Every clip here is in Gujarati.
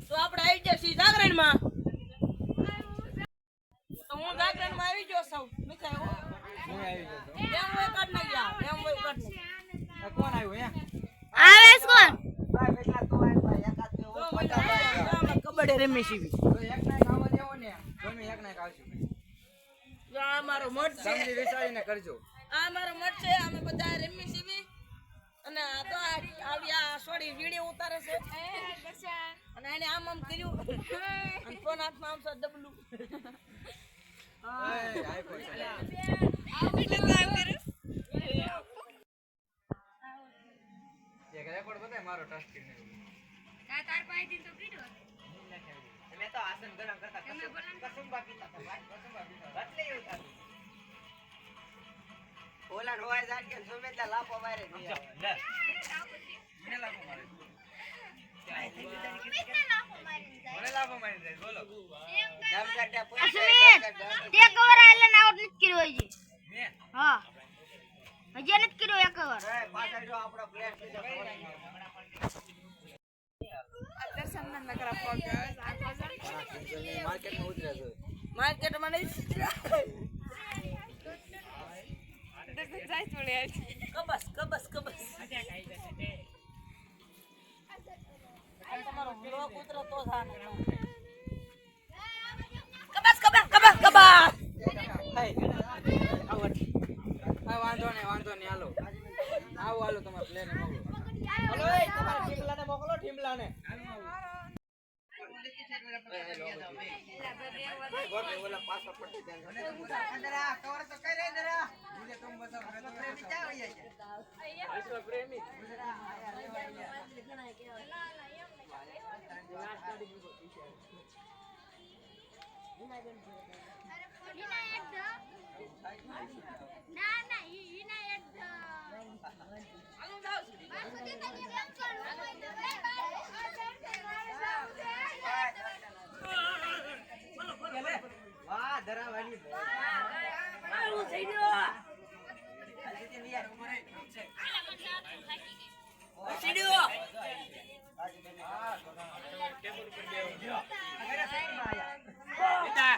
તો આપણે આવી જશે જાગરણ માં. હું જાગરણ માં આવી ગયો સૌ મિત્ર હું આવી ગયો એમ હોય કાઢ નાખ્યા એમ હોય કાઢ નાખ્યા. કોણ આવ્યું હે આવેશ કોણ ભાઈ બેટલા તો આય ભાઈ એકાદ તો કબડ્ડી રમી સીવી તો એક ના ખાવા દેવો ને ગમે એક ના ખાવશું. આ મારો મઠ છે સમજી વિચારીને કરજો. આ મારો મઠ છે અમે બધા રમી સીવી અને આ તો આવ્યા સોડી વિડિયો ઉતારે છે અને એને આમ આમ કર્યું અને ફોન હાથમાં આમ સો ડબલું હાય કોઈ એટલે કામ કર્યું એક રેકોર્ડ બતાય મારો ટચ કરીને કા તાર પાસે દિન તો કીધો મે તો આસન ગરમ કરતા કસમ બાકી હતા ભાઈ કસમ બાકી હતા એટલે એવું થાતું ઓલા રોય જાટ કે સુમેલા લાફો મારે લે મને લાફો મારે મને લાફો મારી જાય બોલો ગામ કાટ્યા પોઈન્ટ તે કવર આલે ના આઉટ નથી કર્યો હજી મે હા હજી નથી કર્યો એક કવર પાછળ જો આપણો પ્લેયર છે દર્શન નગર આપો માર્કેટ માં ઉતરે છે માર્કેટ માં નહીં જાય થોડે કબસ કબસ કબસ તમારો બ્લોક ઉતરો તો થાને કબસ કબસ કબસ કબસ હે આવડ આ વાંધો ને હાલો આવો હાલો તમાર પ્લેન ને મોકલો હાલો એ તમારા ટીમલાને મોકલો ટીમલાને ઓલા પાછો પટ્ટી દે અંદર આ કવર તો કઈ રે અંદર મુજે तुम बताओ मैं तो प्रेमी क्या होई है विश्व प्रेमी ના ના ઈના એડ આલો જાવ બાસુદી તો કેમ કરું વાહ ધરાવાની મારું થઈ ગયો આજે તે યાર ઉમરે છે સીડીઓ હા ટેબલ પર બેહો ગયો અરે સાઈડ માં આયા બેટા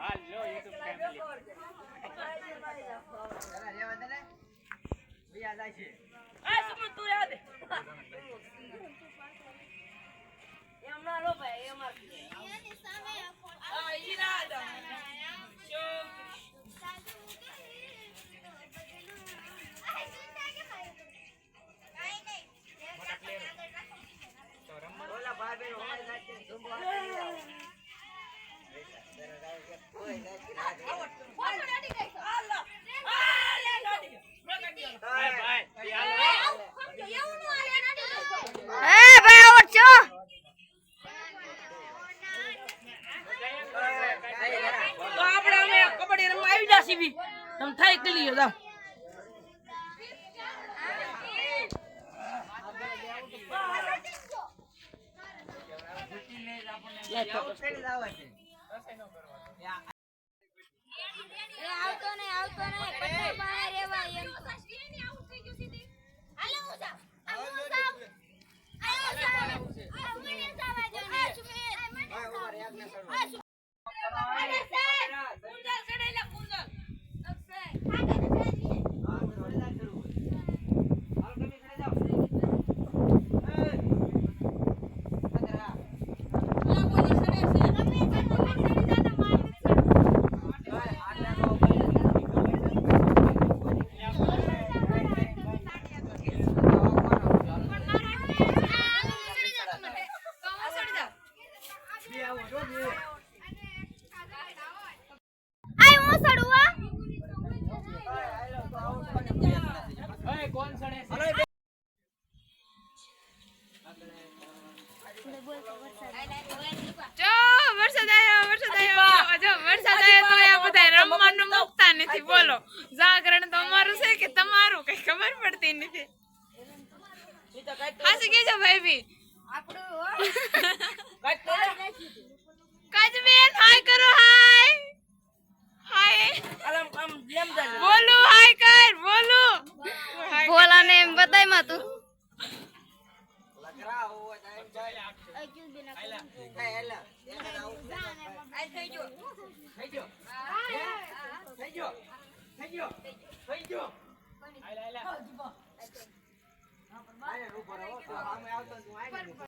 હાલો YouTube ફેમિલી જરા રેવા દે ને બીયા જાય છે આ સમજ તું રેવા દે એમ ના લો ભાઈ એમ આ એની સામે આ ઈરાદા શો સાજુ આ ચિંતા કે ભાઈ કાઈ નહીં તો રમવા ઓલા ભાઈ હોય જાય છે જુંબો કોઈ નથી કોઈ નથી ગઈ હાલો હાલે નથી ભાઈ ભાઈ હાલો એવું નો હાલે નથી એ ભાઈ આવો છો તો આપણે અમે કબડ્ડી રમવા આવી જાસી બી તમ થાય કે લીયો જાવ આવતો ને પટ્ટા બહાર રેવા એમ તો શ્રીની આઉટ થઈ ગયો સીધી હાલો હું જાવ આવું જાવ આયો જાવ આ મને જાવા દો આ સુમે આ ઓવર એક ને કરું અરે સર કુંજલ ચડેલા કુંજલ અક્ષય આગળ જઈએ હા ચડેલા કરું હાલ તમે ચડે જાવ એ અદરા આ બોલી ચડે છે તમે ચડી જાતા માર બોલો જાગરણ તો અમારું છે કે તમારું કઈ ખબર પડતી નથી હાસી કેજો ભાઈ બી આપણું કાજબેન હાય કરો હાય હાય આમ જેમ જાય બોલો હાય કર બોલો બોલાને એમ બતાય માં તું લગરા હોવા જાય આ થઈ ગયો થઈ ગયો થઈ ગયો થઈ ગયો થઈ ગયો આલે આલે આલે રૂપ રહો સામે આવતો તું આય